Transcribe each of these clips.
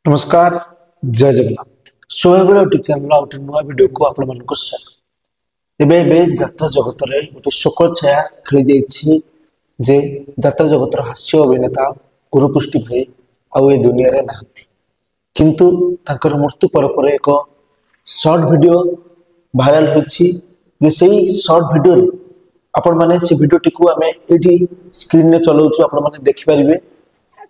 नमस्कार जय जगन्नाथ स्वयं यूट्यूब चैनल गोटे नुआ वीडियो को आपण मानक स्वागत। एवं यात्रा जगत में गोटे शोक छाया खेली जाइए जे यात्रा जगत हास्य अभिनेता गुरुपुष्टि भाई आउ ए दुनिया रे नाहंती, किंतु तांकर मृत्यु पर एक शॉर्ट वीडियो भाइराल होछि जे सेही शॉर्ट वीडियो आपण माने से वीडियो टी को आमे एठी स्क्रीन ने चलाउछु आपण माने देखि परिबे।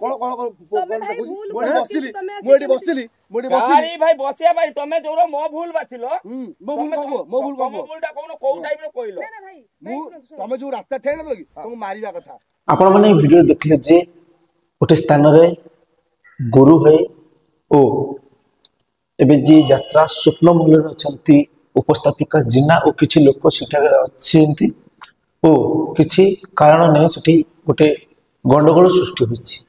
कोन कोन तमे भाई भूल मोडी कर बसिली तमे मोडी बसिली मोडी बसिली गाड़ी भाई बसिया भाई तमे जोरो मो भूल बाछिलो मो भूल कहबो मो भूल कहबो भूलटा कोन को टाइप रो कहिलो ना भाई मु तमे जो रास्ता ठेन लगी तुम मारिबा कथा आपण माने वीडियो देखले जे गोटे स्थान रे गुरु है ओ एबे जी यात्रा स्वप्न महल अछंती उपस्थापिका जिना और किछि लोक सेठारे अछंती ओ किछि कारण नै सेठी गोटे गंडगोल सृष्टि होछि।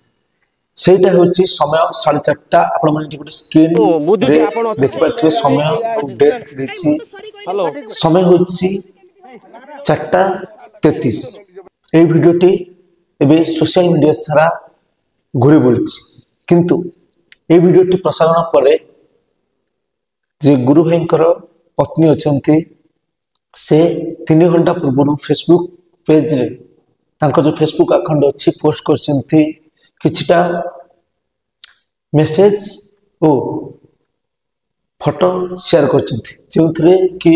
सेटा होछि समय 4:30 आपण माने गोटे स्क्रीन रे देख पारथिबे समय और डेट देछि। हेलो समय होछि 4:33। ए वीडियोटी एबे सोशल मीडिया सारा घुरी बुलछि, किंतु ए वीडियोटी प्रसारण परे जे गुरु भाईंकर पत्नी अछंती से 3 घंटा पूर्व फेसबुक पेज रे तांको जो फेसबुक अकाउंट अछि पोस्ट करछंती किछटा मेसेज ओ फोटो शेयर करछंती जेउथरे कि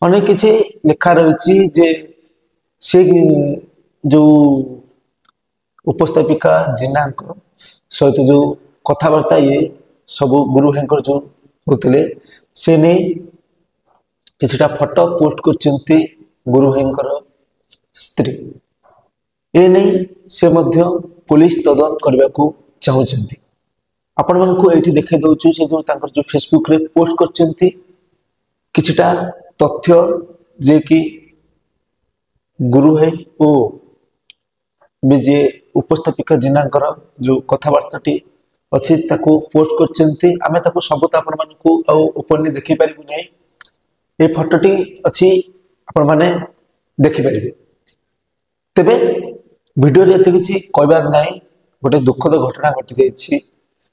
अनेक किछि लिखा रहिछि जे से जो उपस्थापिका जिनांक सहित जो कथावार्ता ये सब गुरु भाईंकर जो होतले से ने किछटा फोटो पोस्ट करछंती गुरु भाईंकर स्त्री ए नहीं से मध्य पुलिस तदंत करबा को चाहउछंती। आपण मन को एठी देखे दउछु से जो तांकर जो फेसबुक रे पोस्ट करछंती किछटा तथ्य जे कि गुरु है ओ जे उपस्थापिका जिनांकर जो कथावार्ताटी अच्छी ताको पोस्ट करछंती आमे ताको सबत आपण मन को आ ओपनली देखि परिबु नै। ए फोटोटी अच्छी आपण माने देखि परिबे। तेबे वीडियो रे एते किछि कहबार नै, गोटे दुखद घटना घटी जाइछि।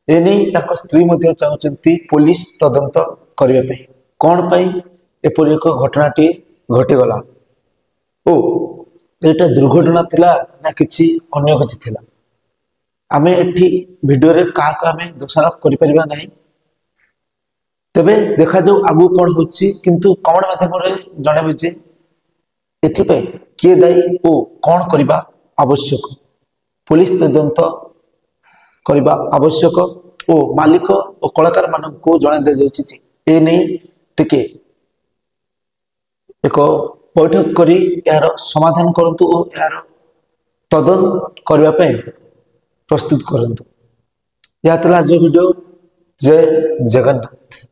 ए नै ताको स्त्री मध्ये चाहउछंती पुलिस तदंत करिवे पे कोन पई एपरि एक घटनाटी घटी गला ओ एटा दुर्घटना थिला ना किछि अन्य किछि थिला। आमे एठी वीडियो रे का का आमे दोषारोप करि परिबा नै। तबे देखा जाऊ आगु कोन होछि, किंतु कमेंट माध्यम रे जणाबे जे एथि पे के दाई ओ कोन करिबा आवश्यक, पुलिस तदंत करिबा आवश्यक ओ मालिक ओ कलाकार मानन को जणा दे जाउछि जे ए नै टिके एक बैठक करी यार समाधान करंतु ओ यार तदंत करबा पे प्रस्तुत करंतु। या तला जो वीडियो जय जगन्नाथ।